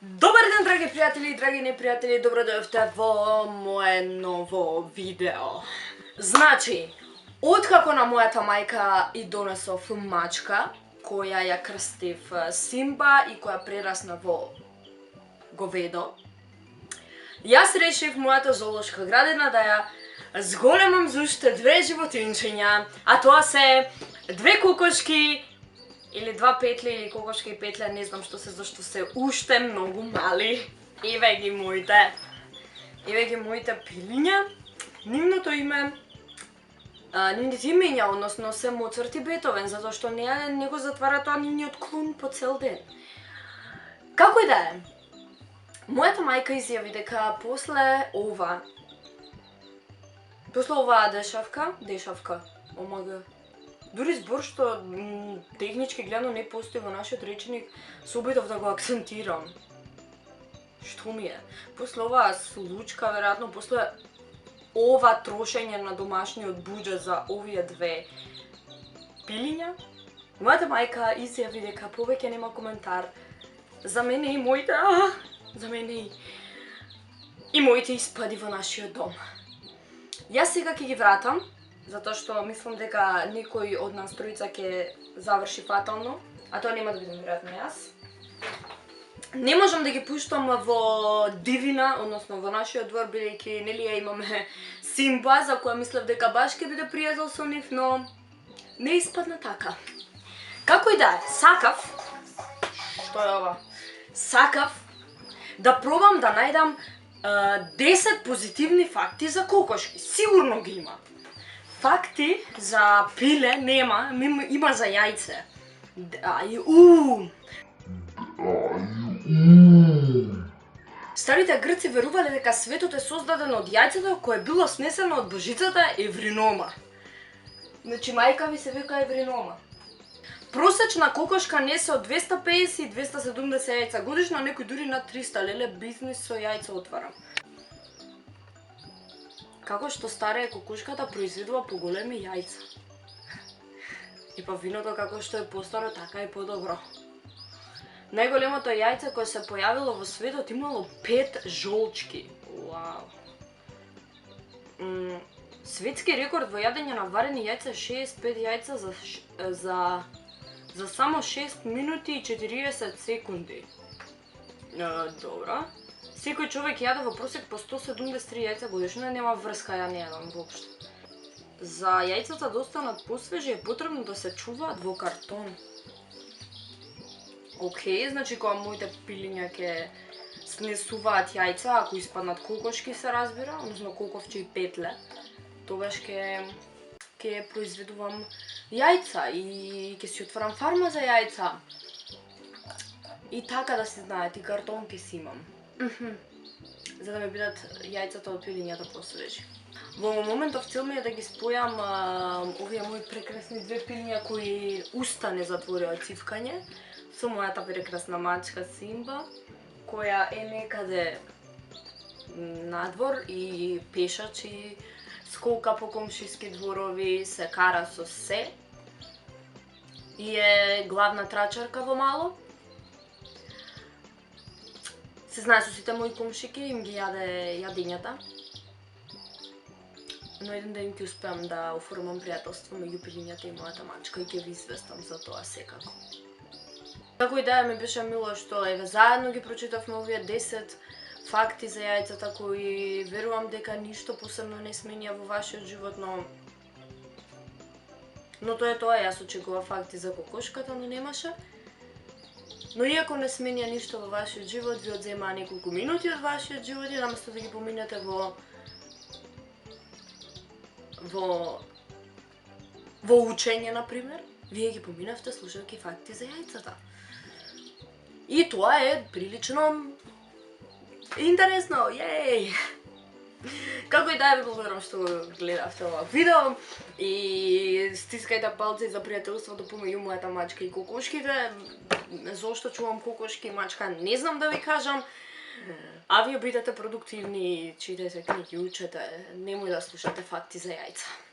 Добар ден, драги пријатели и драги непријатели, добро дојавте во мое ново видео. Значи, откако на мојата мајка и донесов мачка, која ја крстив Симба и која прерасна во говедо, јас решив мојата зоолошка градина да ја зголемам за уште две животинчиња, а тоа се две кокошки или два петли, или кокошки и петля, не знам што се, зашто се уште многу мали. Еве ги моите пилиња. Нивното име, нивните имења, односно се Моцарт и Бетовен, затоа што не го затвара тоа нивниот клун по цел ден. Како и да е, мојата мајка изјави дека после оваа дешавка, омага, дури збор што технички гледано не постои во нашиот реченик, се обидов да го акцентирам. Што ми е? После оваа случка, веројатно после ова трошење на домашниот буџет за овие две пилиња, мојата мајка изјави дека повеќе нема коментар за мене и моите испади во нашиот дом. Јас сега ќе ги вратам, затоа што мислам дека некој од нас тројца ќе заврши фатално, а тоа нема да бидам веројатно јас. Не можам да ги пуштам во дивина, односно во нашиот двор, бидејќи нели ја имаме Симба, за која мислев дека баш ќе биде пријател со нив, но не испадна така. Како и да е, сакав да пробам да најдам 10 позитивни факти за кокошки. Сигурно ги има. Факти за пиле нема, има за јајце. Старите грци верувале дека светот е создаден од јајцето кое било снесено од божицата Евринома. Значи мајка ви се вика Евринома. Просечна кокошка несе од 250 и 270 јајца годишно, некој дури на 300, леле бизнис со јајца отварам. Како што старее кокошката произведува поголеми јајца. И па виното како што е постаро, така и подобро. Најголемото јајце кое се појавило во светот имало 5 жолчки. Вау. Светски рекорд во јадење на варени јајца е 65 јајца за само 6 минути и 40 секунди. Добро. Секој човек јаде во просек по 173 јајца годишно, нема врска, ја не јадам воопшто. За јајцата да останат посвежи е потребно да се чуваат во картон. Океј, значи кога моите пилиња ќе снесуваат јајца, ако испаднат кокошки се разбира, односно коковче и петле, тогаш ќе произведувам јајца и ќе си отворам фарма за јајца. И така да се знаете, и картонки си имам. За да ми бидат јајцата од пилињата посвежи. Во моментов цел ми е да ги спојам овие мои прекрасни две пилиња кои уста не затворија цивкање со мојата прекрасна мачка Симба, која е некаде надвор и пешачи, сколка по комшиски дворови, се кара со се и е главна трачарка во мало. Се знае со сите мои комшики, им ги јаде јадењата. Но еден ден ќе успеам да оформам пријателство меѓу пилињата и мојата мачка и ќе ви известам за тоа секако. Како и да е, ми беше мило што еве заедно ги прочитавме овие 10 факти за јајцата кои верувам дека ништо посебно не сменија во вашиот живот, но тоа е тоа, јас очекував факти за кокошката, но немаше. Но иако не сменија ништо во вашиот живот, ви одземаа неколку минути од вашиот живот и наместо да ги поминете во учење, например, вие ги поминавте слушајќи факти за јајцата. И тоа е прилично интересно, јеј! Како и да е, ви благодарам што гледавте ова видео и стискајте палци за пријателството помеѓу мојата мачка и кокошките. Зошто чувам кокошки и мачка, не знам да ви кажам. А вие бидете продуктивни, читајте книги, учете, немој да слушате факти за јајца.